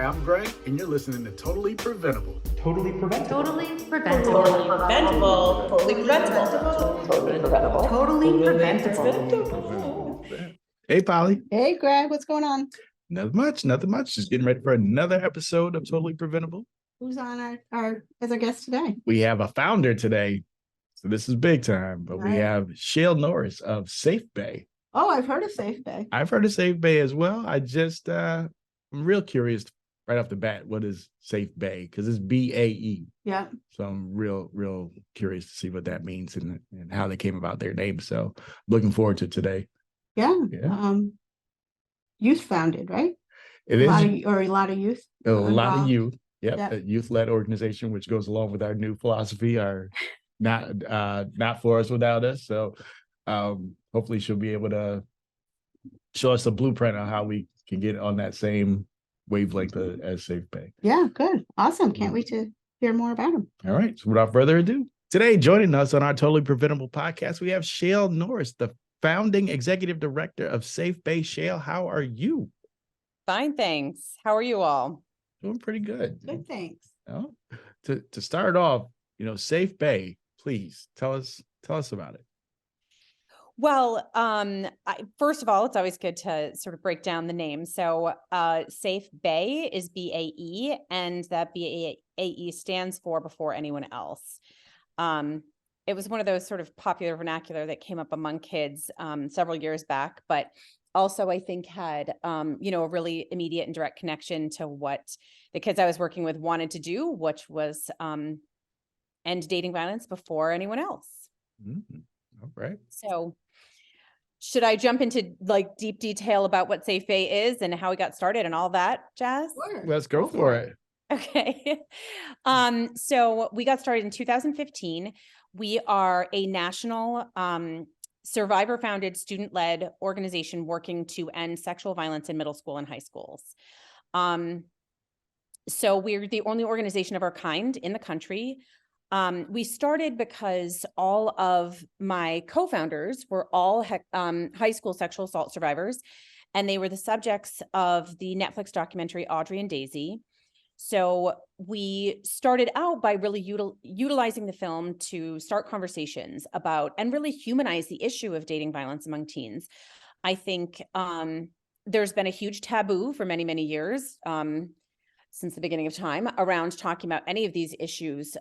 I'm Greg, and you're listening to Totally Preventable. Totally preventable. Totally preventable. Totally preventable. Totally preventable. Totally preventable. Totally preventable. Hey, Polly. Hey, Greg, what's going on? Nothing much. Just getting ready for another episode of Totally Preventable. Who's on our as our guest today? We have a founder today, so this is big time. But we have Shael Norris of SafeBae. Oh, I've heard of SafeBae. I've heard of SafeBae as well. I'm real curious right off the bat, what is SafeBae? Because it's BAE. Yeah. So I'm real curious to see what that means and how they came about their name. So looking forward to today. Yeah. Yeah. Youth founded, right? It is a lot of youth. a lot of youth. Yep. Yeah. A youth-led organization, which goes along with our new philosophy, are not for us without us. So hopefully she'll be able to show us a blueprint on how we can get on that same wavelength as SafeBae. Yeah, good. Awesome. Can't wait to hear more about them. All right. So without further ado, today joining us on our Totally Preventable podcast, we have Shael Norris, the founding executive director of SafeBae. Shael, how are you? Fine, thanks. How are you all? Doing pretty good. Good, thanks. Oh, to start off, SafeBae, please tell us about it. Well, first of all, it's always good to sort of break down the name. So SafeBae is BAE, and that BAE stands for before anyone else. It was one of those sort of popular vernacular that came up among kids several years back, but also I think had, a really immediate and direct connection to what the kids I was working with wanted to do, which was end dating violence before anyone else. Mm-hmm. All right. So should I jump into like deep detail about what SafeBae is and how we got started and all that jazz? Sure. Let's go for it. Okay. So we got started in 2015. We are a national survivor-founded, student-led organization working to end sexual violence in middle school and high schools. So we're the only organization of our kind in the country. We started because all of my co-founders were all high school sexual assault survivors, and they were the subjects of the Netflix documentary Audrey and Daisy. So we started out by really utilizing the film to start conversations about and really humanize the issue of dating violence among teens. I think there's been a huge taboo for many, many years since the beginning of time around talking about any of these issues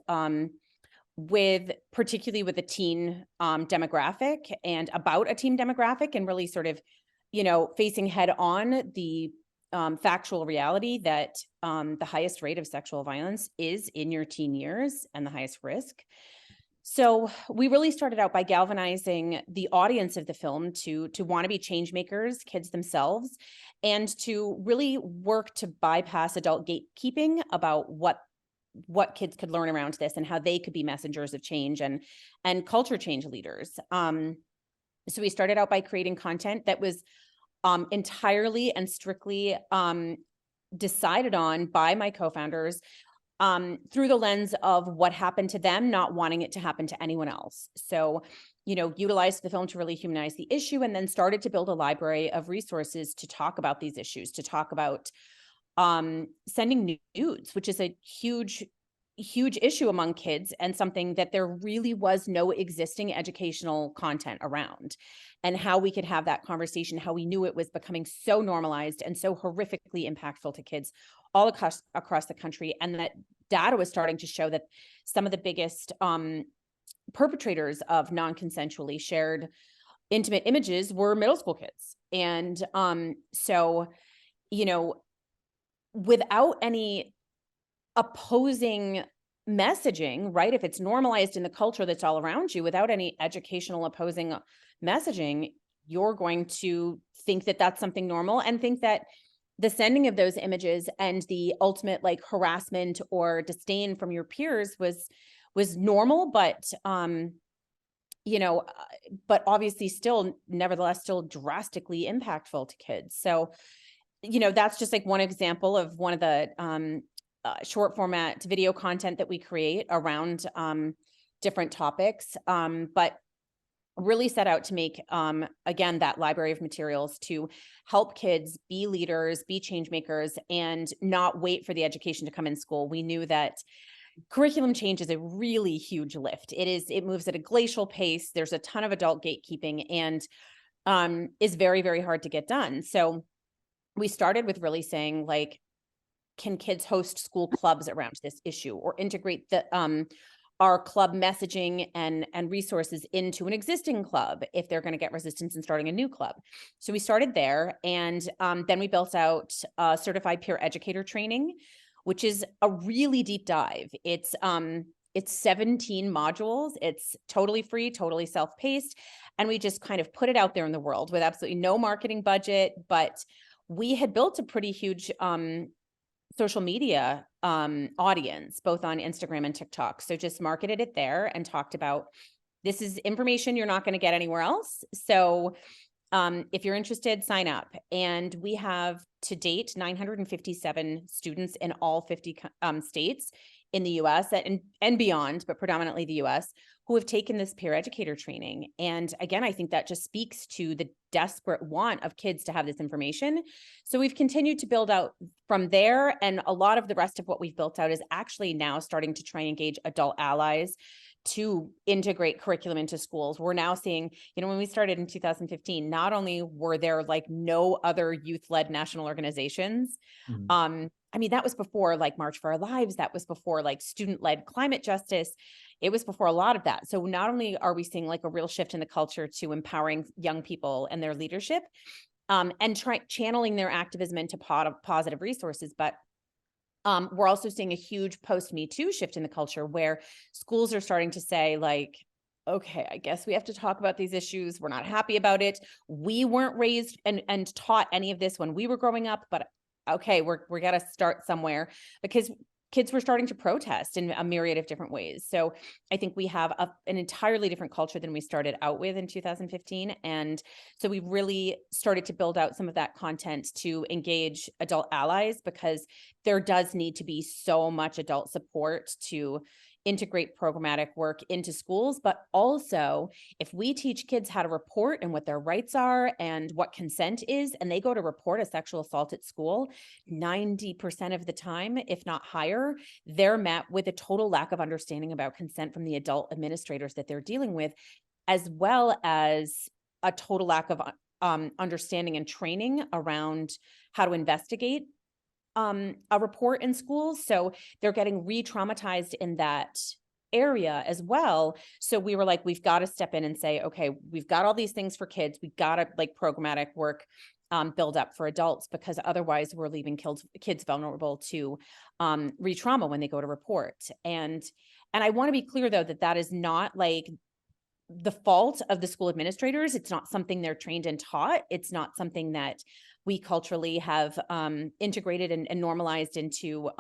particularly with the teen demographic and about a teen demographic, and really sort of, facing head on the factual reality that the highest rate of sexual violence is in your teen years and the highest risk. So we really started out by galvanizing the audience of the film to want to be change makers, kids themselves, and to really work to bypass adult gatekeeping about what kids could learn around this and how they could be messengers of change and culture change leaders. So we started out by creating content that was entirely and strictly decided on by my co-founders through the lens of what happened to them, not wanting it to happen to anyone else. So, utilized the film to really humanize the issue, and then started to build a library of resources to talk about these issues, to talk about sending nudes, which is a huge issue among kids, and something that there really was no existing educational content around, and how we could have that conversation, how we knew it was becoming so normalized and so horrifically impactful to kids all across the country. And that data was starting to show that some of the biggest perpetrators of non-consensually shared intimate images were middle school kids. And so, without any opposing messaging, right? If it's normalized in the culture that's all around you, without any educational opposing messaging, you're going to think that that's something normal, and think that the sending of those images and the ultimate harassment or disdain from your peers was normal, but but obviously nevertheless still drastically impactful to kids. So that's just one example of one of the short format video content that we create around different topics. But really set out to make, again, that library of materials to help kids be leaders, be change makers, and not wait for the education to come in school. We knew that curriculum change is a really huge lift. It moves at a glacial pace. There's a ton of adult gatekeeping, and is very, very hard to get done. So we started with really saying, like, can kids host school clubs around this issue, or integrate our club messaging and resources into an existing club if they're going to get resistance in starting a new club. So we started there, and then we built out certified peer educator training, which is a really deep dive. It's 17 modules. It's totally free, totally self-paced, and we just kind of put it out there in the world with absolutely no marketing budget. But we had built a pretty huge social media audience, both on Instagram and TikTok. So just marketed it there and talked about, this is information you're not going to get anywhere else. So if you're interested, sign up. And we have to date 957 students in all 50 states in the US and beyond, but predominantly the US, who have taken this peer educator training. And again, I think that just speaks to the desperate want of kids to have this information. So we've continued to build out from there. And a lot of the rest of what we've built out is actually now starting to try and engage adult allies to integrate curriculum into schools. We're now seeing, when we started in 2015, not only were there like no other youth-led national organizations, I mean, that was before like March for Our Lives, that was before like student-led climate justice. It was before a lot of that. So not only are we seeing like a real shift in the culture to empowering young people and their leadership, and channeling their activism into positive resources, but we're also seeing a huge post-Me Too shift in the culture where schools are starting to say, like, okay, I guess we have to talk about these issues. We're not happy about it. We weren't raised and taught any of this when we were growing up, but okay, we got to start somewhere, because kids were starting to protest in a myriad of different ways. So I think we have an entirely different culture than we started out with in 2015. And so we really started to build out some of that content to engage adult allies, because there does need to be so much adult support to integrate programmatic work into schools. But also, if we teach kids how to report and what their rights are and what consent is, and they go to report a sexual assault at school, 90% of the time, if not higher, they're met with a total lack of understanding about consent from the adult administrators that they're dealing with, as well as a total lack of understanding and training around how to investigate a report in schools. So they're getting re-traumatized in that area as well. So we were like, we've got to step in and say, okay, we've got all these things for kids. We've got to like programmatic work build up for adults, because otherwise we're leaving kids vulnerable to re-trauma when they go to report. And I want to be clear, though, that is not like the fault of the school administrators. It's not something they're trained and taught. It's not something that we culturally have integrated and normalized into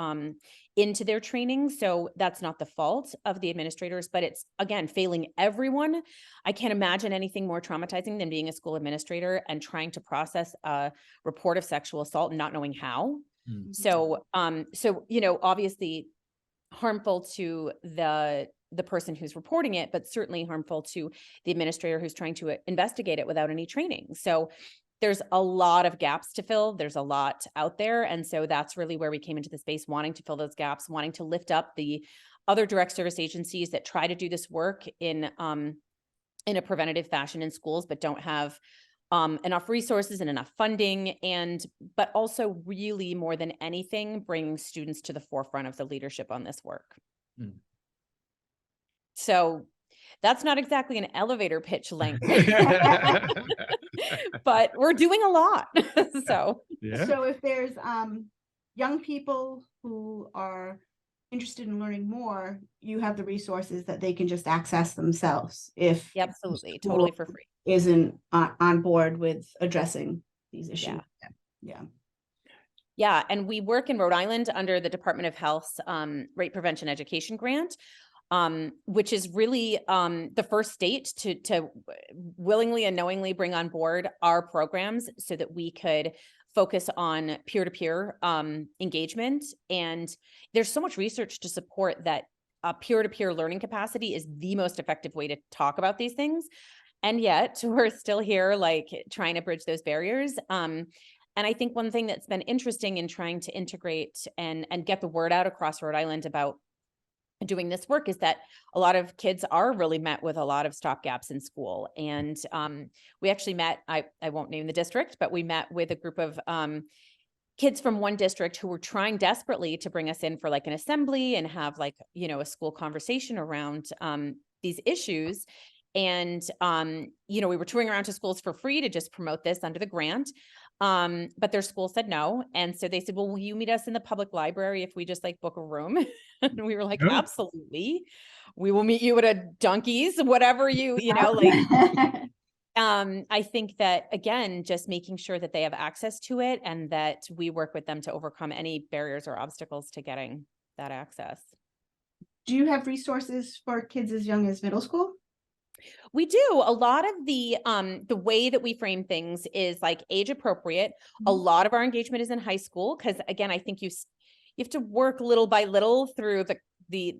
their training. So that's not the fault of the administrators, but it's, again, failing everyone. I can't imagine anything more traumatizing than being a school administrator and trying to process a report of sexual assault and not knowing how. So, obviously harmful to the person who's reporting it, but certainly harmful to the administrator who's trying to investigate it without any training. So there's a lot of gaps to fill. There's a lot out there. And so that's really where we came into the space, wanting to fill those gaps, wanting to lift up the other direct service agencies that try to do this work in a preventative fashion in schools, but don't have enough resources and enough funding, but also really, more than anything, bring students to the forefront of the leadership on this work. So that's not exactly an elevator pitch length, but we're doing a lot. So if there's young people who are interested in learning more, you have the resources that they can just access themselves if absolutely, totally for free, isn't on board with addressing these issues. Yeah. And we work in Rhode Island under the Department of Health's Rape Prevention Education Grant, which is really the first state to willingly and knowingly bring on board our programs so that we could focus on peer-to-peer engagement. And there's so much research to support that peer-to-peer learning capacity is the most effective way to talk about these things. And yet we're still here, like trying to bridge those barriers. And I think one thing that's been interesting in trying to integrate and get the word out across Rhode Island about doing this work is that a lot of kids are really met with a lot of stopgaps in school. And we actually met, I won't name the district, but we met with a group of kids from one district who were trying desperately to bring us in for like an assembly and have like, you know, a school conversation around these issues. And, you know, we were touring around to schools for free to just promote this under the grant. But their school said no. And so they said, well, will you meet us in the public library if we just like book a room? And we were like, Yeah. absolutely. We will meet you at a Donkey's, whatever you know, like, I think that, again, just making sure that they have access to it and that we work with them to overcome any barriers or obstacles to getting that access. Do you have resources for kids as young as middle school? We do. A lot of the way that we frame things is like age appropriate. A lot of our engagement is in high school because, again, I think you have to work little by little through the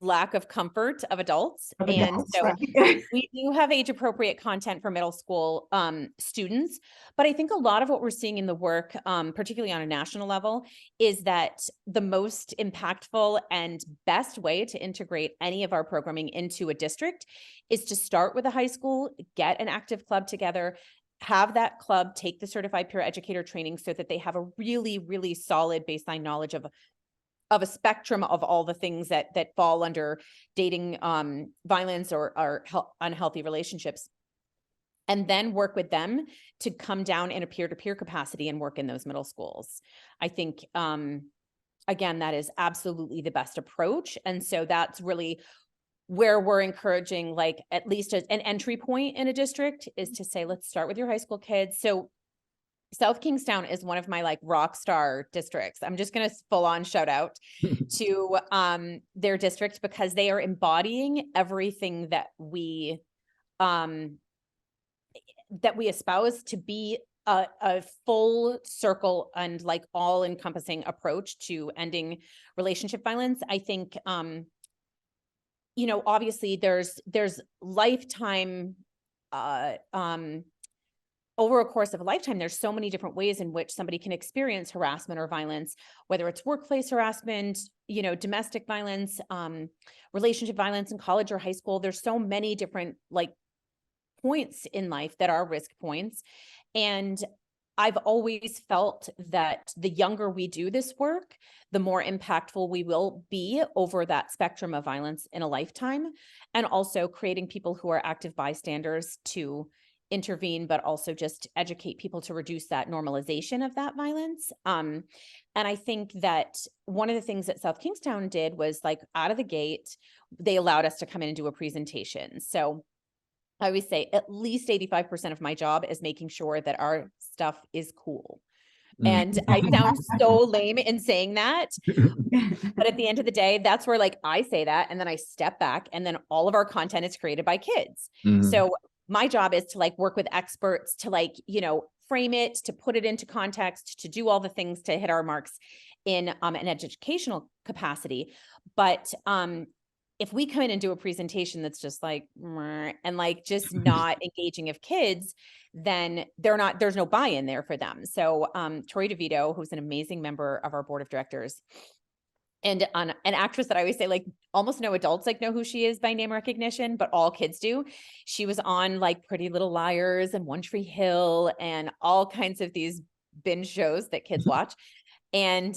lack of comfort of adults. And so Right. we do have age appropriate content for middle school students. But I think a lot of what we're seeing in the work, particularly on a national level, is that the most impactful and best way to integrate any of our programming into a district is to start with a high school, get an active club together, have that club take the certified peer educator training so that they have a really, really solid baseline knowledge of a spectrum of all the things that fall under dating, violence or unhealthy relationships, and then work with them to come down in a peer-to-peer capacity and work in those middle schools. I think, again, that is absolutely the best approach. And so that's really where we're encouraging, like, at least an entry point in a district is to say, let's start with your high school kids. So South Kingstown is one of my like rock star districts. I'm just going to full on shout out to their district because they are embodying everything that we espouse to be a full circle and like all encompassing approach to ending relationship violence. I think, you know, obviously there's lifetime, over a course of a lifetime, there's so many different ways in which somebody can experience harassment or violence, whether it's workplace harassment, you know, domestic violence, relationship violence in college or high school. There's so many different like points in life that are risk points. And I've always felt that the younger we do this work, the more impactful we will be over that spectrum of violence in a lifetime, and also creating people who are active bystanders to intervene, but also just educate people to reduce that normalization of that violence. And I think that one of the things that South Kingstown did was like out of the gate, they allowed us to come in and do a presentation. So I always say at least 85% of my job is making sure that our stuff is cool. And I sound so lame in saying that, but at the end of the day, that's where like I say that, and then I step back, and then all of our content is created by kids. So my job is to like work with experts to like, you know, frame it, to put it into context, to do all the things to hit our marks in an educational capacity. But if we come in and do a presentation that's just like, and like just not engaging of kids, then there's no buy-in there for them. So Tori DeVito, who's an amazing member of our board of directors, and an actress that I always say, like, almost no adults like know who she is by name recognition, but all kids do. She was on like Pretty Little Liars and One Tree Hill and all kinds of these binge shows that kids watch. And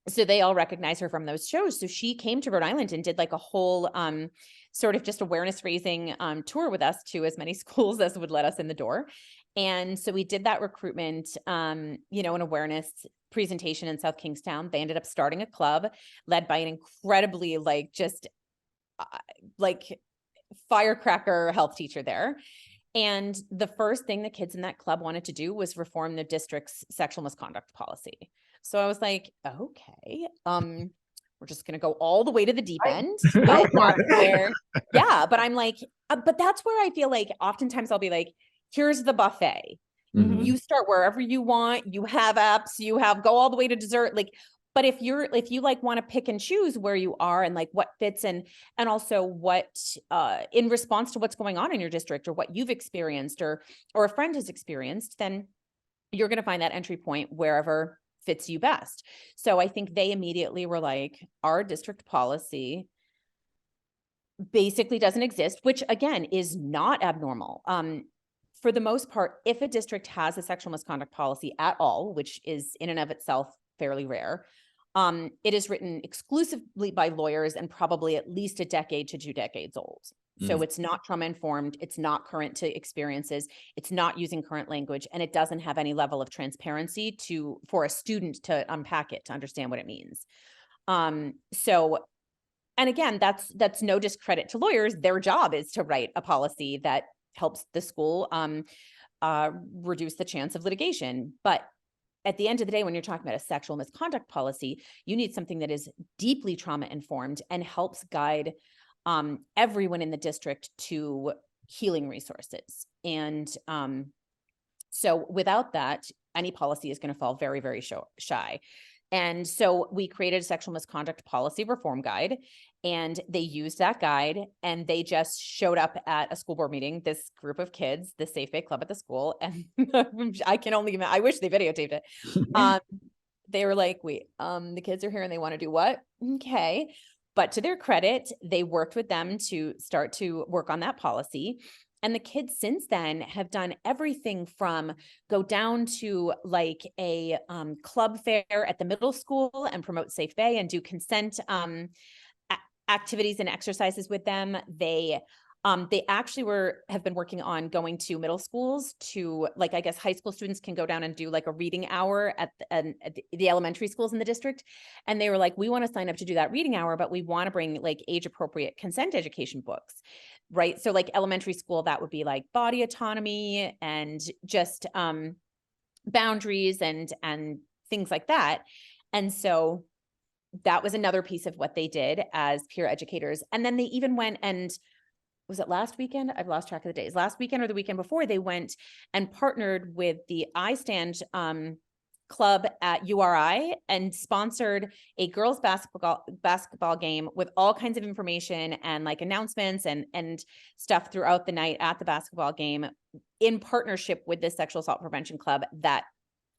so they all recognize her from those shows. So she came to Rhode Island and did like a whole sort of just awareness raising tour with us to as many schools as would let us in the door. And so we did that recruitment, you know, an awareness presentation in South Kingstown. They ended up starting a club led by an incredibly like just like firecracker health teacher there. And the first thing the kids in that club wanted to do was reform the district's sexual misconduct policy. So I was like, okay, we're just going to go all the way to the deep end. But that's where, yeah, but I'm like, but that's where I feel like oftentimes I'll be like, here's the buffet. You start wherever you want. You have apps, you have go all the way to dessert. Like, But if you like want to pick and choose where you are and like what fits and also what in response to what's going on in your district or what you've experienced or a friend has experienced, then you're going to find that entry point wherever fits you best. So I think they immediately were like, our district policy basically doesn't exist, which again is not abnormal. For the most part, if a district has a sexual misconduct policy at all, which is in and of itself fairly rare, it is written exclusively by lawyers and probably at least a decade to 2 decades old. So it's not trauma informed, it's not current to experiences, it's not using current language, and it doesn't have any level of transparency for a student to unpack it, to understand what it means. So, and again, that's no discredit to lawyers. Their job is to write a policy that helps the school reduce the chance of litigation. But at the end of the day, when you're talking about a sexual misconduct policy, you need something that is deeply trauma informed and helps guide everyone in the district to healing resources. And so without that, any policy is going to fall very, very shy. And so we created a sexual misconduct policy reform guide, and they used that guide, and they just showed up at a school board meeting, this group of kids, the SafeBae club at the school. And I wish they videotaped it. They were like, wait, the kids are here and they want to do what? Okay. But to their credit, they worked with them to start to work on that policy. And the kids since then have done everything from go down to like a club fair at the middle school and promote SafeBae and do consent activities and exercises with them. They actually have been working on going to middle schools to, like, I guess high school students can go down and do like a reading hour at the elementary schools in the district. And they were like, we want to sign up to do that reading hour, but we want to bring like age appropriate consent education books. Right. So like elementary school, that would be like body autonomy and just boundaries and things like that. And so that was another piece of what they did as peer educators. And then they even went and, was it last weekend? I've lost track of the days. Last weekend or the weekend before, they went and partnered with the iStand club at URI and sponsored a girls basketball game with all kinds of information and like announcements and stuff throughout the night at the basketball game in partnership with the sexual assault prevention club that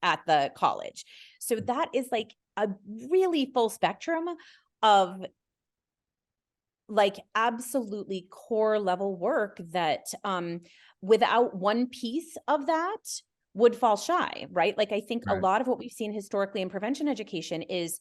at the college. So that is like a really full spectrum of like absolutely core level work that without one piece of that would fall shy, right? Like I think a lot of what we've seen historically in prevention education is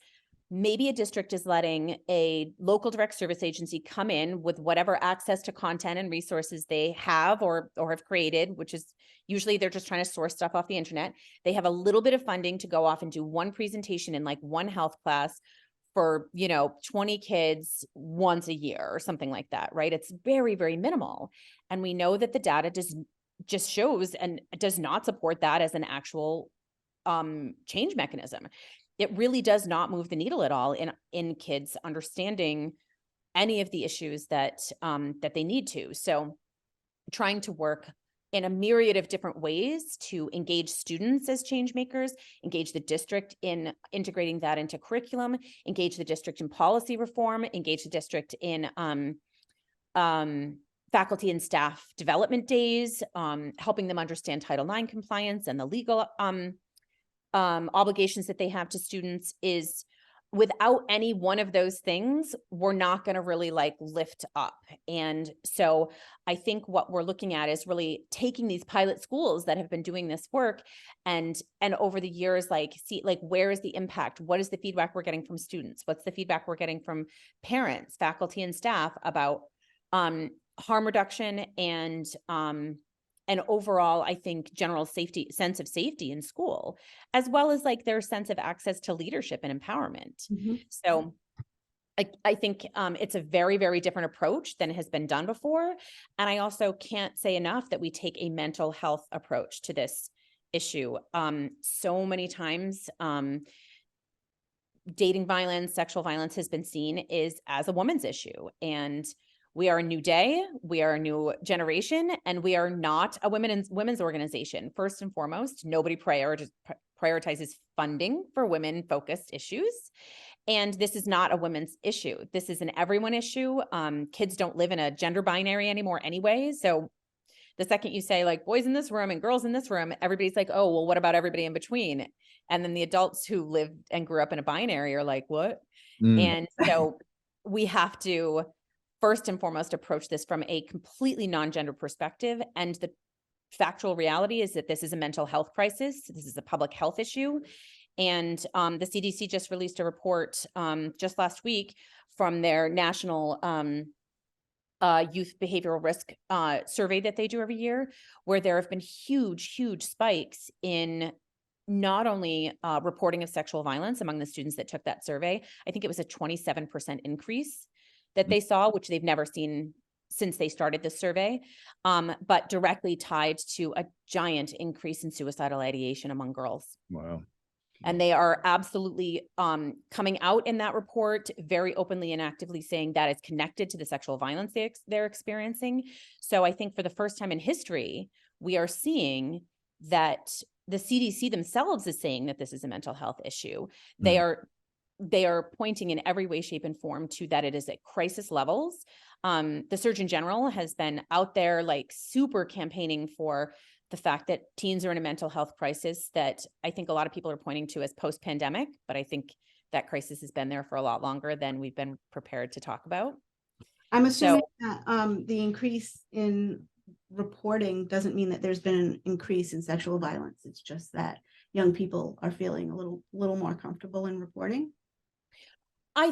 maybe a district is letting a local direct service agency come in with whatever access to content and resources they have or have created, which is usually they're just trying to source stuff off the internet. They have a little bit of funding to go off and do one presentation in like one health class for, 20 kids once a year or something like that, right? It's very, very minimal. And we know that the data just shows and does not support that as an actual change mechanism. It really does not move the needle at all in kids understanding any of the issues that they need to. So trying to work in a myriad of different ways to engage students as change makers, engage the district in integrating that into curriculum, engage the district in policy reform, engage the district in faculty and staff development days, helping them understand Title IX compliance and the legal obligations that they have to students. Is without any one of those things, we're not going to really like lift up. And so I think what we're looking at is really taking these pilot schools that have been doing this work and over the years, like see, like, where is the impact? What is the feedback we're getting from students? What's the feedback we're getting from parents, faculty, and staff about harm reduction and overall, I think, general sense of safety in school, as well as like their sense of access to leadership and empowerment. So I think it's a very, very different approach than has been done before. And I also can't say enough that we take a mental health approach to this issue. So many times, dating violence, sexual violence has been seen as a woman's issue. And we are a new day, we are a new generation, and we are not a women's organization. First and foremost, nobody prioritizes funding for women-focused issues. And this is not a women's issue. This is an everyone issue. Kids don't live in a gender binary anymore anyway. So the second you say like boys in this room and girls in this room, everybody's like, oh, well, what about everybody in between? And then the adults who lived and grew up in a binary are like, what? And so we have to first and foremost approach this from a completely non-gender perspective. And the factual reality is that this is a mental health crisis. This is a public health issue. And the CDC just released a report just last week from their national youth behavioral risk survey that they do every year, where there have been huge spikes in not only reporting of sexual violence among the students that took that survey. I think it was a 27% increase that they saw, which they've never seen since they started this survey, but directly tied to a giant increase in suicidal ideation among girls. Wow. And they are absolutely coming out in that report very openly and actively saying that is connected to the sexual violence they're experiencing. So I think for the first time in history, we are seeing that the CDC themselves is saying that this is a mental health issue. They are pointing in every way, shape, and form to that it is at crisis levels. The Surgeon General has been out there like super campaigning for the fact that teens are in a mental health crisis that I think a lot of people are pointing to as post-pandemic, but I think that crisis has been there for a lot longer than we've been prepared to talk about. I'm assuming that the increase in reporting doesn't mean that there's been an increase in sexual violence. It's just that young people are feeling a little more comfortable in reporting. I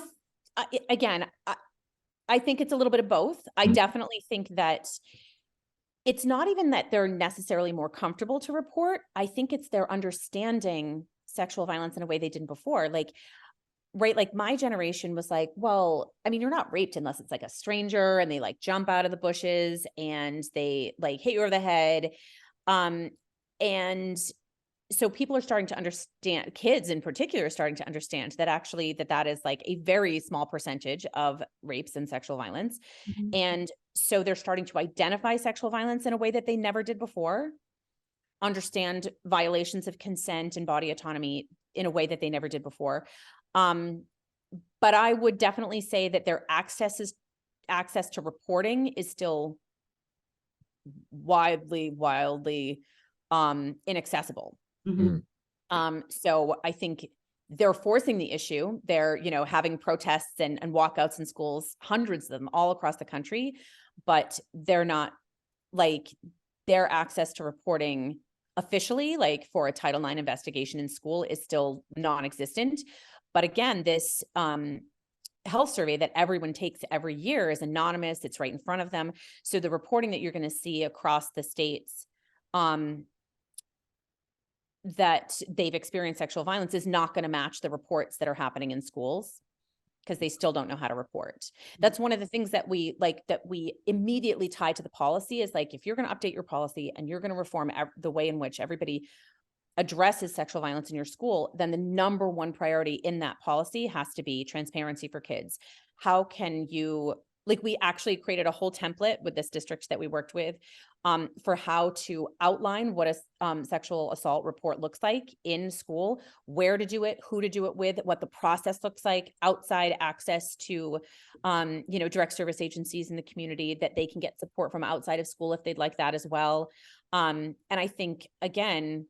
think it's a little bit of both. I definitely think that it's not even that they're necessarily more comfortable to report. I think it's they're understanding sexual violence in a way they didn't before. Like, right, like my generation was like, well, I mean, you're not raped unless it's like a stranger and they like jump out of the bushes and they like hit you over the head. And so people are starting to understand, kids in particular are starting to understand that actually that is like a very small percentage of rapes and sexual violence. And so they're starting to identify sexual violence in a way that they never did before, understand violations of consent and body autonomy in a way that they never did before. But I would definitely say that their access to reporting is still wildly inaccessible. So I think they're forcing the issue. They're, having protests and walkouts in schools, hundreds of them all across the country, but they're not like their access to reporting officially, like for a Title IX investigation in school, is still non-existent. But again, this health survey that everyone takes every year is anonymous. It's right in front of them. So the reporting that you're going to see across the states that they've experienced sexual violence is not going to match the reports that are happening in schools because they still don't know how to report. That's one of the things that we immediately tie to the policy is like, if you're going to update your policy and you're going to reform the way in which everybody addresses sexual violence in your school, then the number one priority in that policy has to be transparency for kids. How can you, we actually created a whole template with this district that we worked with for how to outline what a sexual assault report looks like in school, where to do it, who to do it with, what the process looks like, outside access to, direct service agencies in the community that they can get support from outside of school if they'd like that as well. And I think, again,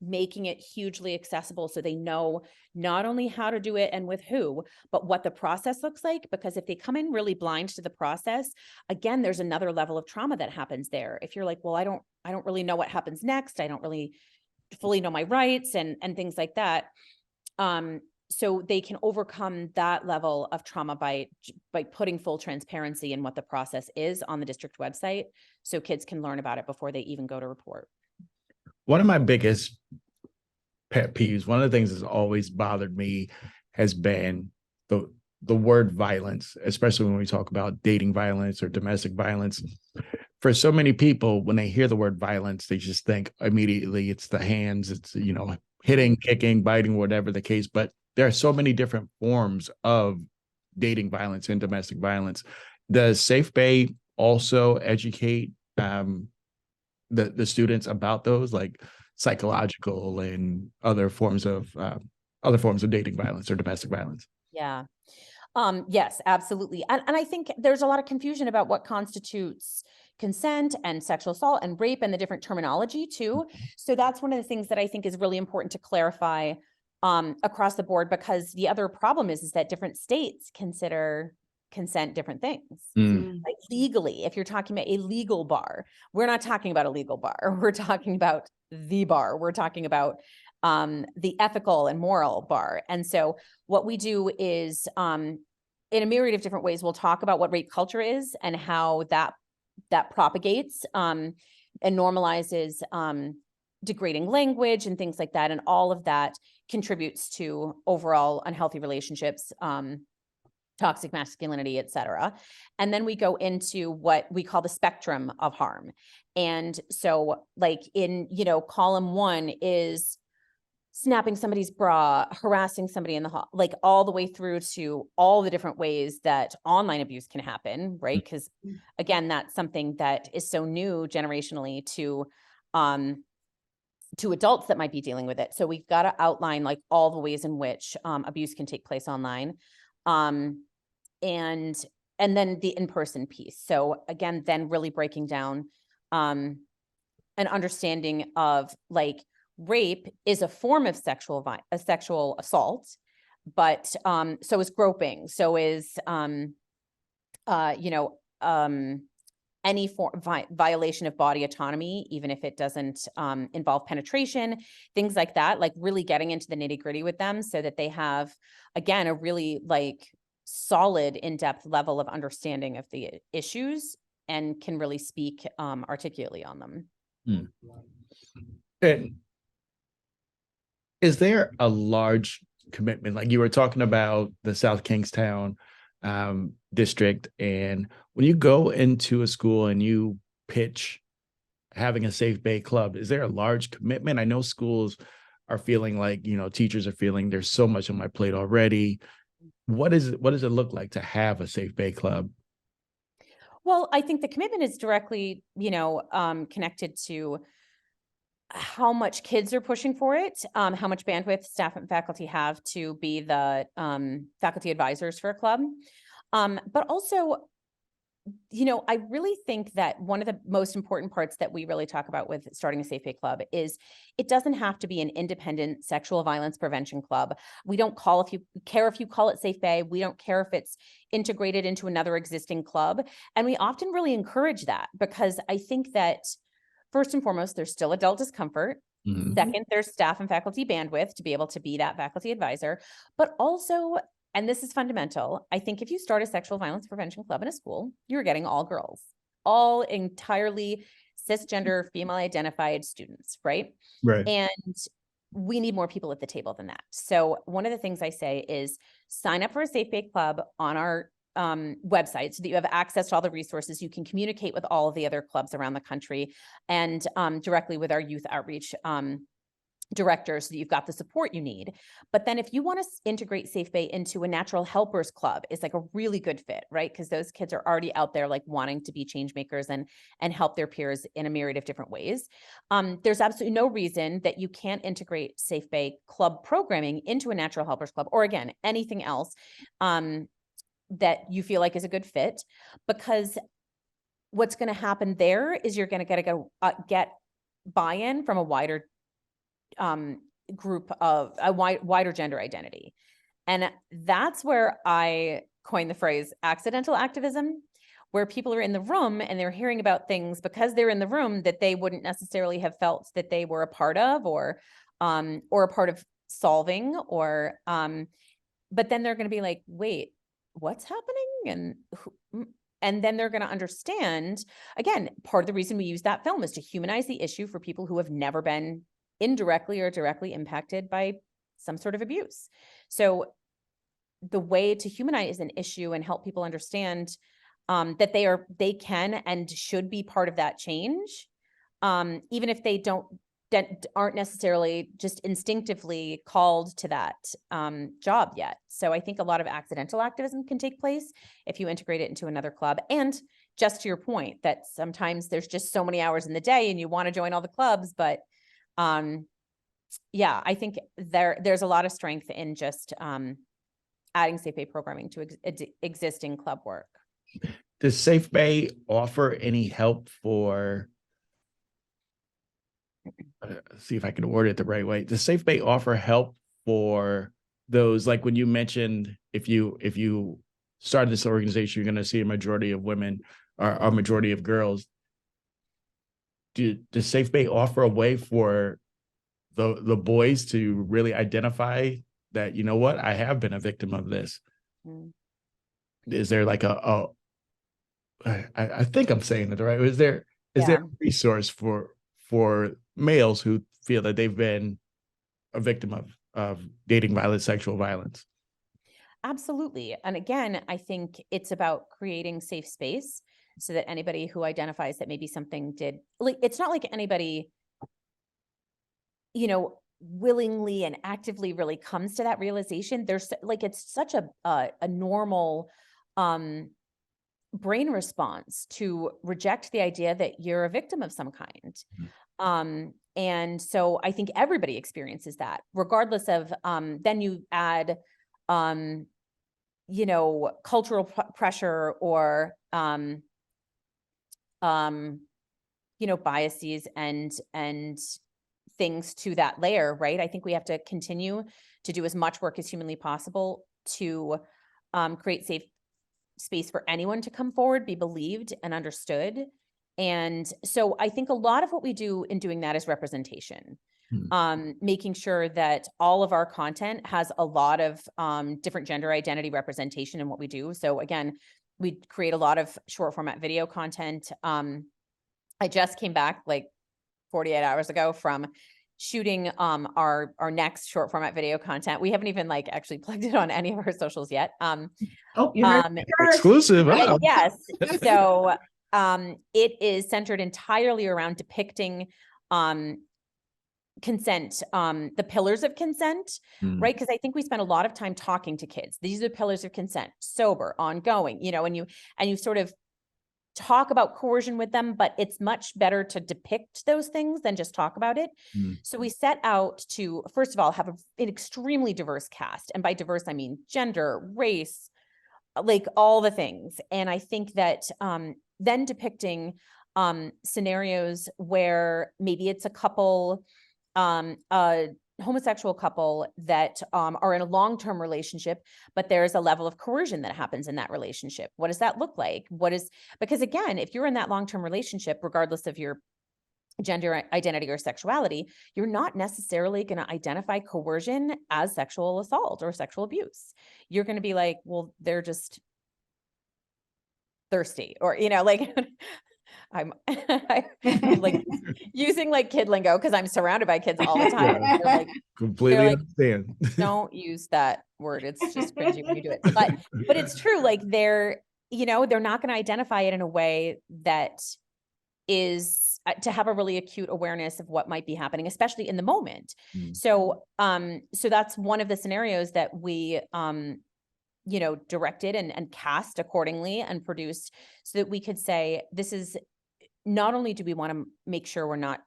making it hugely accessible so they know not only how to do it and with who, but what the process looks like. Because if they come in really blind to the process, again, there's another level of trauma that happens there. If you're like, well, I don't really know what happens next. I don't really fully know my rights and things like that. So they can overcome that level of trauma by putting full transparency in what the process is on the district website, so kids can learn about it before they even go to report. One of my biggest pet peeves, one of the things that's always bothered me has been the word violence, especially when we talk about dating violence or domestic violence. For so many people, when they hear the word violence, they just think immediately it's the hands, it's, hitting, kicking, biting, whatever the case. But there are so many different forms of dating violence and domestic violence. Does SafeBae also educate the students about those? Like psychological and other forms of dating violence or domestic violence. Yeah. Yes, absolutely. And I think there's a lot of confusion about what constitutes consent and sexual assault and rape and the different terminology too. So that's one of the things that I think is really important to clarify across the board, because the other problem is that different states consider consent different things. Like legally, if you're talking about a legal bar, we're not talking about a legal bar. We're talking about the bar. We're talking about the ethical and moral bar. And so what we do is in a myriad of different ways, we'll talk about what rape culture is and how that propagates and normalizes degrading language and things like that. And all of that contributes to overall unhealthy relationships, toxic masculinity, et cetera. And then we go into what we call the spectrum of harm. And so like in, column 1 is snapping somebody's bra, harassing somebody in the hall, like all the way through to all the different ways that online abuse can happen, right? Because again, that's something that is so new generationally to adults that might be dealing with it. So we've got to outline like all the ways in which abuse can take place online. And then the in-person piece. So again, then really breaking down an understanding of like rape is a form of sexual assault, but so is groping, so is any violation of body autonomy, even if it doesn't involve penetration, things like that, like really getting into the nitty-gritty with them so that they have, again, a really like solid in-depth level of understanding of the issues and can really speak articulately on them. And is there a large commitment? Like you were talking about the South Kingstown district, and when you go into a school and you pitch having a SafeBae club, is there a large commitment? I know schools are feeling like, teachers are feeling there's so much on my plate already. What does it look like to have a SafeBae club? Well, I think the commitment is directly, connected to how much kids are pushing for it, how much bandwidth staff and faculty have to be the faculty advisors for a club. But also, I really think that one of the most important parts that we really talk about with starting a SafeBae club is it doesn't have to be an independent sexual violence prevention club. We don't care if you call it SafeBae. We don't care if it's integrated into another existing club. And we often really encourage that because I think that first and foremost, there's still adult discomfort. Second, there's staff and faculty bandwidth to be able to be that faculty advisor. But also, and this is fundamental, I think if you start a sexual violence prevention club in a school, you're getting all girls, all entirely cisgender, female identified students, right? Right. And we need more people at the table than that. So one of the things I say is sign up for a SafeBae club on our website so that you have access to all the resources. You can communicate with all of the other clubs around the country and directly with our youth outreach directors so that you've got the support you need. But then if you want to integrate SafeBae into a natural helpers club, it's like a really good fit, right? Because those kids are already out there like wanting to be change makers and help their peers in a myriad of different ways. There's absolutely no reason that you can't integrate SafeBae club programming into a natural helpers club, or again, anything else that you feel like is a good fit, because what's going to happen there is you're going to get buy-in from a wider group of a wider gender identity. And that's where I coined the phrase accidental activism, where people are in the room and they're hearing about things because they're in the room that they wouldn't necessarily have felt that they were a part of or a part of solving but then they're going to be like, wait, what's happening? And then they're going to understand, again, part of the reason we use that film is to humanize the issue for people who have never been indirectly or directly impacted by some sort of abuse. So the way to humanize an issue and help people understand that they can and should be part of that change, even if they aren't necessarily just instinctively called to that job yet. So I think a lot of accidental activism can take place if you integrate it into another club. And just to your point, that sometimes there's just so many hours in the day and you want to join all the clubs, but Yeah, I think there's a lot of strength in just adding SafeBae programming to existing club work. Does SafeBae offer any help for, see if I can word it the right way. Does SafeBae offer help for those, like when you mentioned, if you started this organization, you're going to see a majority of women or a majority of girls. Does SafeBae offer a way for the boys to really identify that, you know what, I have been a victim of this? Is there like I think I'm saying it right. Is there a resource for males who feel that they've been a victim of dating violence, sexual violence? Absolutely. And again, I think it's about creating safe space so that anybody who identifies that maybe something did, like, it's not like anybody, willingly and actively really comes to that realization. There's like, it's such a normal brain response to reject the idea that you're a victim of some kind. And so I think everybody experiences that, regardless of then you add cultural pressure or biases and things to that layer, right? I think we have to continue to do as much work as humanly possible to create safe space for anyone to come forward, be believed and understood. And so I think a lot of what we do in doing that is representation, making sure that all of our content has a lot of different gender identity representation in what we do. So again, we create a lot of short format video content. I just came back like 48 hours ago from shooting our next short format video content. We haven't even like actually plugged it on any of our socials yet. You heard it first. Exclusive. Oh. Yes. So it is centered entirely around depicting consent, the pillars of consent, right? Because I think we spend a lot of time talking to kids. These are the pillars of consent: sober, ongoing, and you sort of talk about coercion with them, but it's much better to depict those things than just talk about it. So we set out to, first of all, have an extremely diverse cast. And by diverse, I mean gender, race, like all the things. And I think that then depicting scenarios where maybe it's a couple, a homosexual couple that are in a long-term relationship, but there's a level of coercion that happens in that relationship. What does that look like? Because again, if you're in that long-term relationship, regardless of your gender identity or sexuality, you're not necessarily going to identify coercion as sexual assault or sexual abuse. You're going to be like, well, they're just thirsty, or, like I'm like using like kid lingo because I'm surrounded by kids all the time. They're like, completely understand. Don't use that word. It's just cringy when you do it. But it's true. Like they're not going to identify it in a way that is to have a really acute awareness of what might be happening, especially in the moment. So that's one of the scenarios that we directed and cast accordingly and produced so that we could say, this is, not only do we want to make sure we're not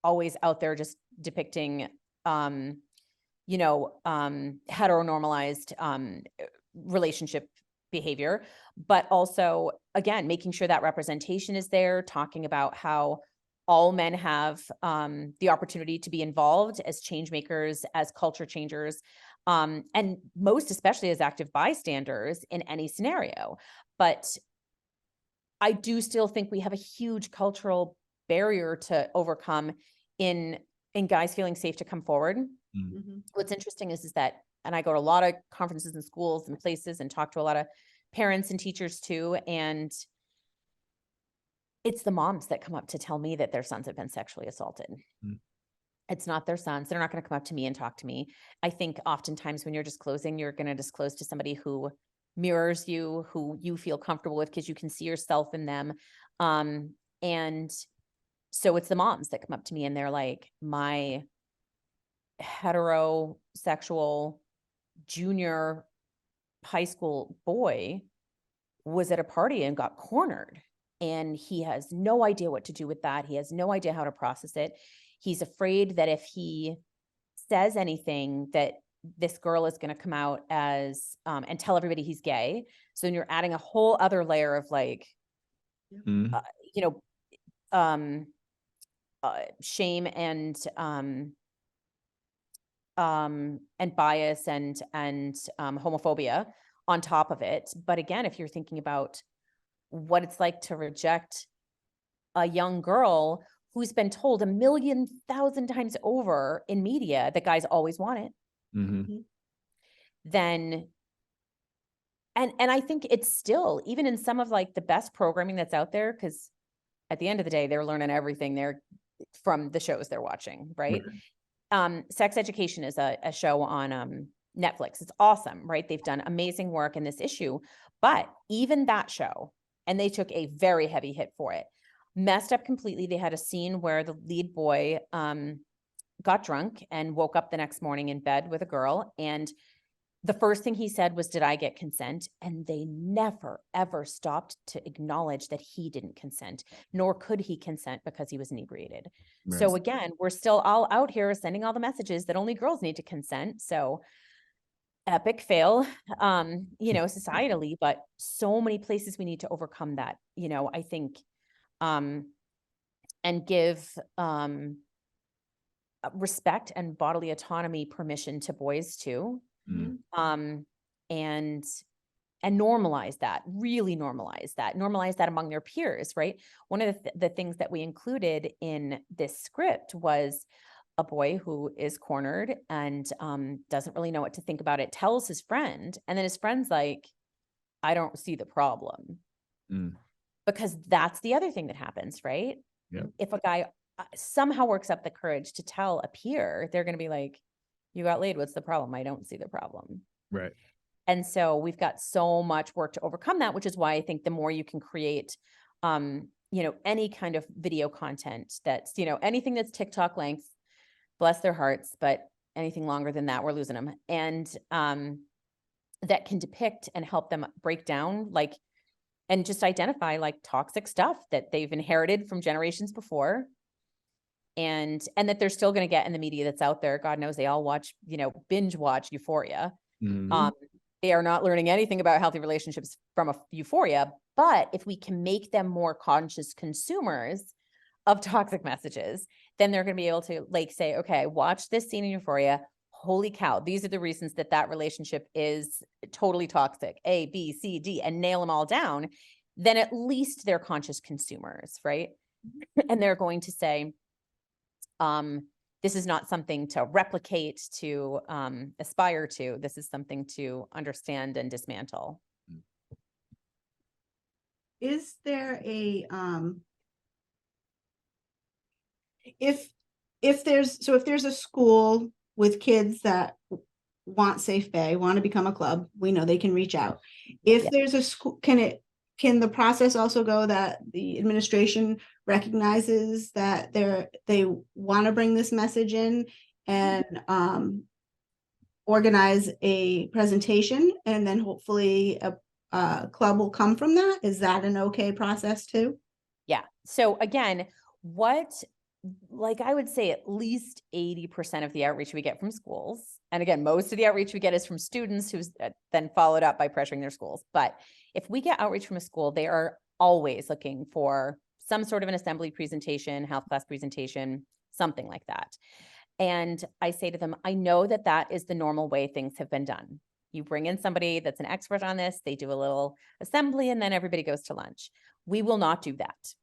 always out there just depicting, heteronormalized relationship behavior, but also, again, making sure that representation is there, talking about how all men have the opportunity to be involved as change makers, as culture changers, and most especially as active bystanders in any scenario. But I do still think we have a huge cultural barrier to overcome in guys feeling safe to come forward. What's interesting is that, and I go to a lot of conferences and schools and places and talk to a lot of parents and teachers too, and it's the moms that come up to tell me that their sons have been sexually assaulted. It's not their sons. They're not going to come up to me and talk to me. I think oftentimes when you're disclosing, you're going to disclose to somebody who mirrors you, who you feel comfortable with because you can see yourself in them. And so it's the moms that come up to me and they're like, my heterosexual junior high school boy was at a party and got cornered, and he has no idea what to do with that. He has no idea how to process it. He's afraid that if he says anything that this girl is going to come out as and tell everybody he's gay. So then you're adding a whole other layer of like, Mhm. you know, shame and bias and homophobia on top of it. But again, if you're thinking about what it's like to reject a young girl who's been told 1,000,000 times over in media that guys always want it, Mhm. then and I think it's still, even in some of like the best programming that's out there, because at the end of the day, they're learning everything they're from the shows they're watching, right? Sex Education is a show on Netflix. It's awesome, right? They've done amazing work in this issue, but even that show, and they took a very heavy hit for it, messed up completely. They had a scene where the lead boy got drunk and woke up the next morning in bed with a girl, and the first thing he said was, "Did I get consent?" And they never, ever stopped to acknowledge that he didn't consent, nor could he consent because he was inebriated. So Right. again, we're still all out here sending all the messages that only girls need to consent. So epic fail, societally, but so many places we need to overcome that, I think, and give respect and bodily autonomy permission to boys too. Mhm. And normalize that, really normalize that among their peers, right? One of the things that we included in this script was a boy who is cornered and doesn't really know what to think about it, tells his friend, and then his friend's like, "I don't see the problem." Mm. Because that's the other thing that happens, right? Yep. If a guy somehow works up the courage to tell a peer, they're going to be like, "You got laid. What's the problem? I don't see the problem." Right. And so we've got so much work to overcome that, which is why I think the more you can create, any kind of video content that's, anything that's TikTok length, bless their hearts, but anything longer than that, we're losing them. And that can depict and help them break down, like, and just identify like toxic stuff that they've inherited from generations before. And that they're still going to get in the media that's out there. God knows they all watch, binge watch Euphoria. Mhm. They are not learning anything about healthy relationships from a Euphoria, but if we can make them more conscious consumers of toxic messages, then they're going to be able to like say, "Okay, watch this scene in Euphoria. Holy cow, these are the reasons that relationship is totally toxic, A, B, C, D," and nail them all down. Then at least they're conscious consumers, right? And they're going to say, this is not something to replicate, to aspire to. This is something to understand and dismantle. Is there a if there's a school with kids that want SafeBae, want to become a club, we know they can reach out. If there's a school, can the process also go that the administration recognizes that they want to bring this message in and organize a presentation, and then hopefully a club will come from that? Is that an okay process too? Yeah. So again, I would say at least 80% of the outreach we get from schools. And again, most of the outreach we get is from students who's then followed up by pressuring their schools. But if we get outreach from a school, they are always looking for some sort of an assembly presentation, health class presentation, something like that. And I say to them, I know that is the normal way things have been done. You bring in somebody that's an expert on this, they do a little assembly, and then everybody goes to lunch. We will not do that.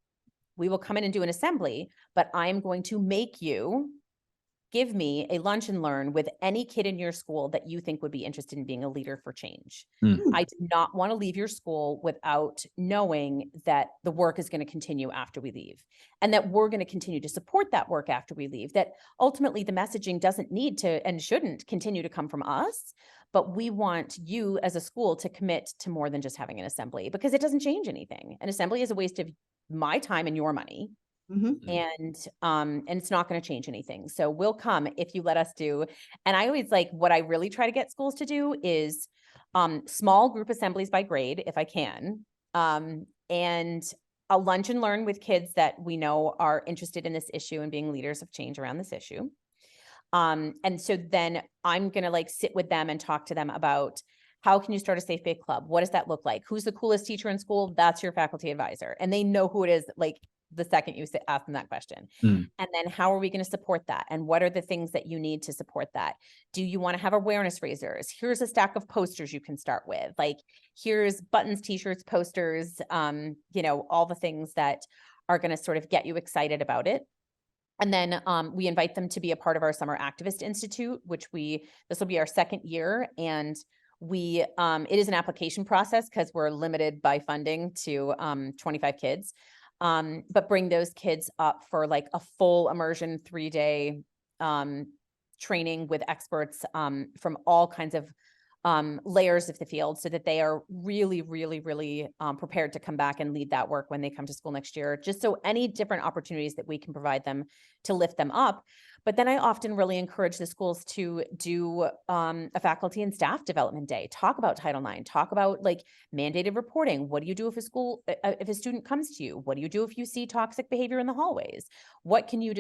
We will come in and do an assembly, but I'm going to make you give me a lunch and learn with any kid in your school that you think would be interested in being a leader for change. I do not want to leave your school without knowing that the work is going to continue after we leave, and that we're going to continue to support that work after we leave, that ultimately the messaging doesn't need to and shouldn't continue to come from us, but we want you as a school to commit to more than just having an assembly, because it doesn't change anything. An assembly is a waste of my time and your money. And it's not going to change anything. So we'll come if you let us do. And I always what I really try to get schools to do is small group assemblies by grade, if I can. And a lunch and learn with kids that we know are interested in this issue and being leaders of change around this issue. And so then I'm going to like sit with them and talk to them about how can you start a SafeBae club? What does that look like? Who's the coolest teacher in school? That's your faculty advisor. And they know who it is, like the second you ask them that question. Mm. And then how are we going to support that? And what are the things that you need to support that? Do you want to have awareness raisers? Here's a stack of posters you can start with. Like here's buttons, t-shirts, posters, you know, all the things that are going to sort of get you excited about it. And then we invite them to be a part of our Summer Activist Institute, which this will be our second year. And it is an application process because we're limited by funding to 25 kids, but bring those kids up for like a full immersion 3-day training with experts from all kinds of layers of the field so that they are really, really, really prepared to come back and lead that work when they come to school next year, just so any different opportunities that we can provide them to lift them up. But then I often really encourage the schools to do a faculty and staff development day, talk about Title IX, talk about like mandated reporting. What do you do if a student comes to you? What do you do if you see toxic behavior in the hallways? What can you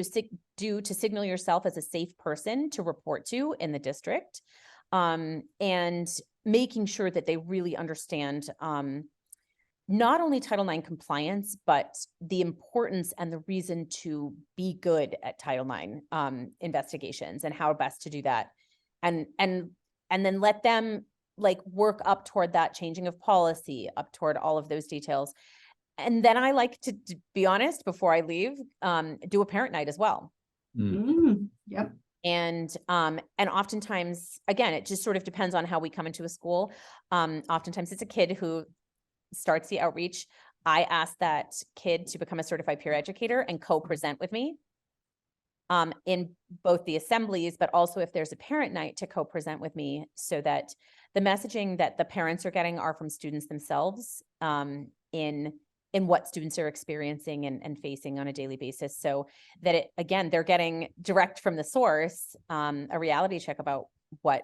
do to signal yourself as a safe person to report to in the district? And making sure that they really understand not only Title IX compliance, but the importance and the reason to be good at Title IX investigations and how best to do that. And then let them like work up toward that changing of policy, up toward all of those details. And then I like to be honest, before I leave, do a parent night as well. Yep. And oftentimes, again, it just sort of depends on how we come into a school. Oftentimes it's a kid who starts the outreach. I ask that kid to become a certified peer educator and co-present with me in both the assemblies, but also if there's a parent night to co-present with me so that the messaging that the parents are getting are from students themselves in what students are experiencing and facing on a daily basis, so that they're getting direct from the source, a reality check about what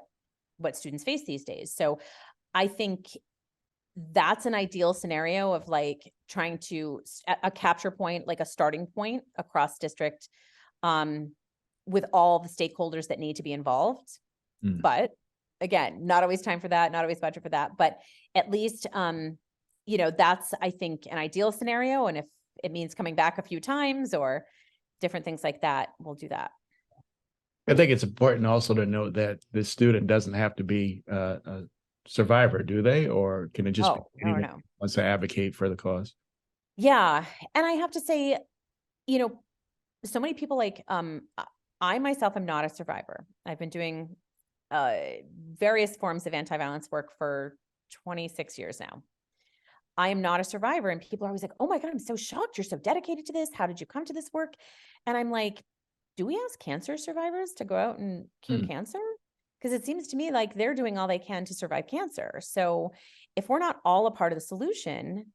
students face these days. So I think that's an ideal scenario of like trying to a capture point, like a starting point across district, with all the stakeholders that need to be involved. Mm. But again, not always time for that, not always budget for that, but at least, you know, that's, I think, an ideal scenario. And if it means coming back a few times or different things like that, we'll do that. I think it's important also to note that the student doesn't have to be a survivor, do they? Or can it just be anyone who wants to advocate for the cause? Yeah. And I have to say, you know, so many people like, I myself am not a survivor. I've been doing various forms of anti-violence work for 26 years now. I am not a survivor. And people are always like, oh my God, I'm so shocked. You're so dedicated to this. How did you come to this work? And I'm like, do we ask cancer survivors to go out and cure cancer? Because it seems to me like they're doing all they can to survive cancer. So if we're not all a part of the solution,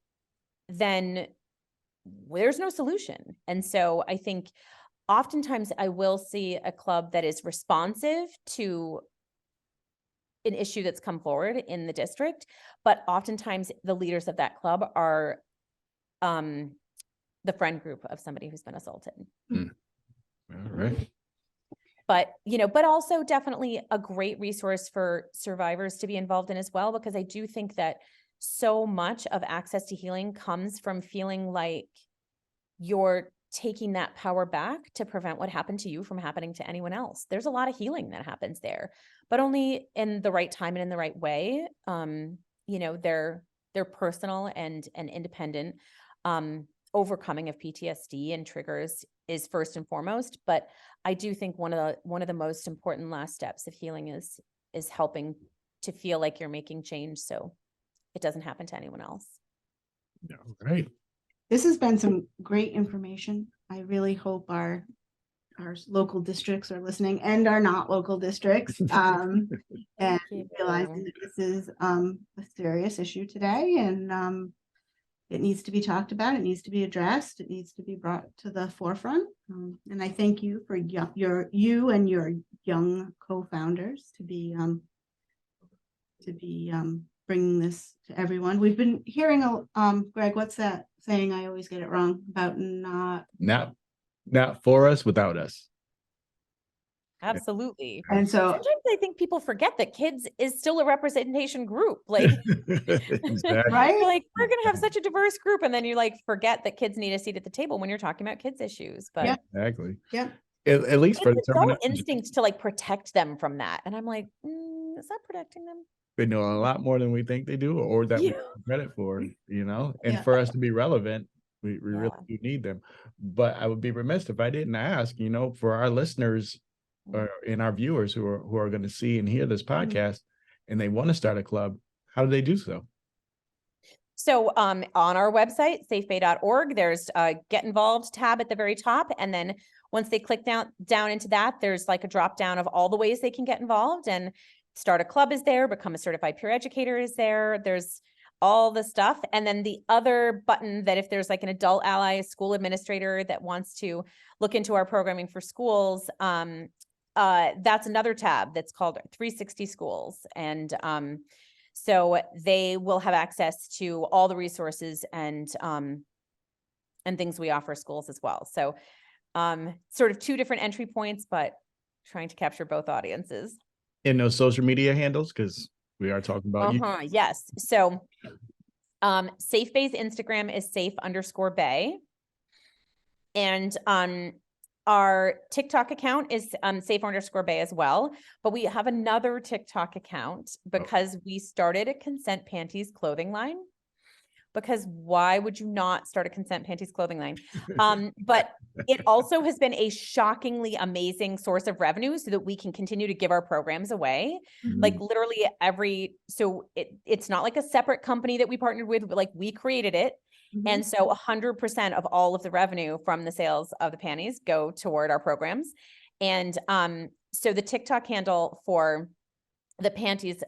then there's no solution. And so I think oftentimes I will see a club that is responsive to an issue that's come forward in the district, but oftentimes the leaders of that club are the friend group of somebody who's been assaulted. All right. But, you know, but also definitely a great resource for survivors to be involved in as well, because I do think that so much of access to healing comes from feeling like you're taking that power back to prevent what happened to you from happening to anyone else. There's a lot of healing that happens there, but only in the right time and in the right way. You know, they're personal and independent. Overcoming of PTSD and triggers is first and foremost, but I do think one of the most important last steps of healing is helping to feel like you're making change so it doesn't happen to anyone else. All right. This has been some great information. I really hope our local districts are listening and our not local districts, and realizing that this is a serious issue today, and it needs to be talked about. It needs to be addressed. It needs to be brought to the forefront. And I thank you for you and your young co-founders to be bringing this to everyone. We've been hearing, Greg, what's that saying I always get it wrong about Not for us, without us. Absolutely. and so Sometimes I think people forget that kids is still a representation group. Like, Exactly. right? you're like, we're going to have such a diverse group. And then you like forget that kids need a seat at the table when you're talking about kids issues. But Yeah. Exactly. Yeah. At least for the it's its own terminology, instinct to like protect them from that. And I'm like, is that protecting them? they know a lot more than we think they do, or that we Yeah. give credit for, you know. And Yeah. for us to be relevant, we really Yeah. do need them. But I would be remiss if I didn't ask, you know, for our listeners and our viewers who are going to see and hear this podcast, and they want to start a club, how do they do so? So on our website, safebae.org, there's a Get Involved tab at the very top. And then once they click down into that, there's like a drop down of all the ways they can get involved, and start a club is there, become a certified peer educator is there. There's all the stuff. And then the other button that if there's like an adult ally, school administrator that wants to look into our programming for schools, that's another tab that's called 360 Schools. And so they will have access to all the resources and things we offer schools as well. So sort of two different entry points, but trying to capture both audiences. In those social media handles, because we are talking about you. Yes. So SafeBae's Instagram is safe_bae. And our TikTok account is safe_bae as well. But we have another TikTok account because we started a consent panties clothing line. Because why would you not start a consent panties clothing line? But it also has been a shockingly amazing source of revenue so that we can continue to give our programs away. Like literally so it's not like a separate company that we partnered with, but like we created it. And so 100% of all of the revenue from the sales of the panties go toward our programs. And so the TikTok handle for the panties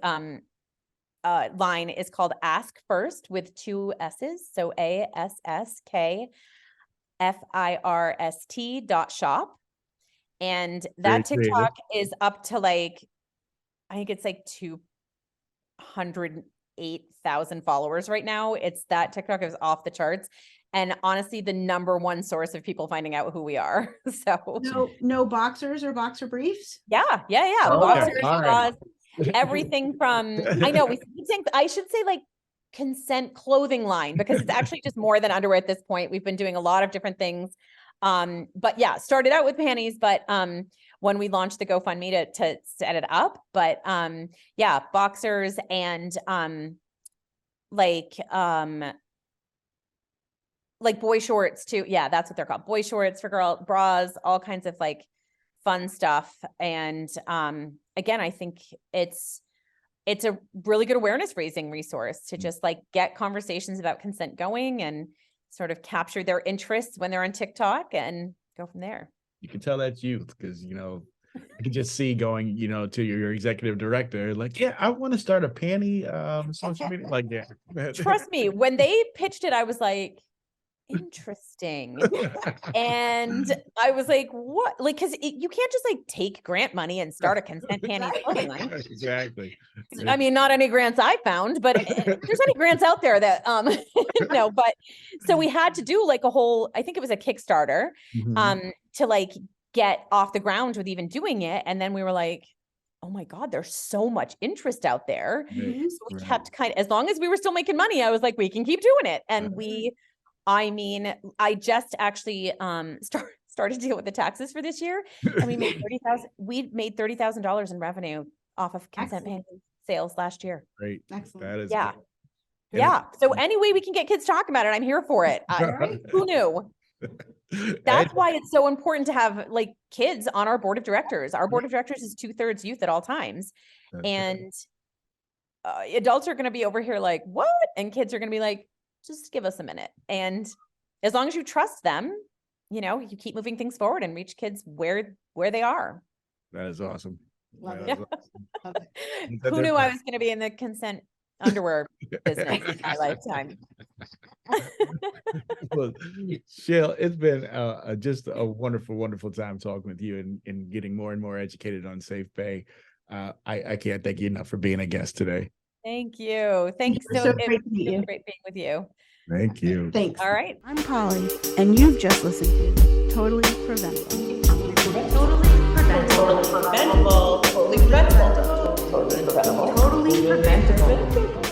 line is called Ask First with 2 S's. So asskfirst.shop. And that TikTok is up to like, I think it's like 208,000 followers right now. That TikTok is off the charts. And honestly, the #1 source of people finding out who we are. So no boxers or boxer briefs. Yeah. Oh, Boxers, all right. bras, everything from, I know we think I should say like consent clothing line, because it's actually just more than underwear at this point. We've been doing a lot of different things. But yeah, started out with panties, but when we launched the GoFundMe to set it up, but yeah, boxers and like boy shorts too. Yeah, that's what they're called. Boy shorts for girl, bras, all kinds of like fun stuff. And again, I think it's a really good awareness raising resource to just like get conversations about consent going and sort of capture their interests when they're on TikTok and go from there. You can tell that's youth, because, you know, I can just see going, you know, to your executive director, like, yeah, I want to start a panty social media. Like, yeah. Trust me, when they pitched it, I was like, interesting. And I was like, what? Like, because you can't just like take grant money and start a consent panties clothing line. Exactly. I mean, not any grants I found, but if there's any grants out there that no, but so we had to do like a whole, I think it was a Kickstarter to like get off the ground with even doing it. And then we were like, oh my God, there's so much interest out there. So we kept as long as we were still making money, I was like, we can keep doing it. And I mean, I just actually started to deal with the taxes for this year, and we made $30,000 in revenue off of consent panties sales last year. Great. Excellent. That is Yeah. good. Yeah. So any way we can get kids talking about it, I'm here for it. Who knew? That's why it's so important to have like kids on our board of directors. Our board of directors is 2/3 youth at all times. And adults are going to be over here like, what? And kids are going to be like, just give us a minute. And as long as you trust them, you know, you keep moving things forward and reach kids where they are. That is awesome. Love That it. is awesome. Love it. Who knew I was going to be in the consent underwear business in my lifetime? Well, Shael, it's been just a wonderful, wonderful time talking with you and getting more and more educated on SafeBae. I can't thank you enough for being a guest today. Thank you. Thanks. So great to meet you. Great being with you. Thank you. Thanks. All right. I'm Polly, and you've just listened to Totally Preventable. Totally preventable. Totally preventable. Totally dreadful. Totally preventable.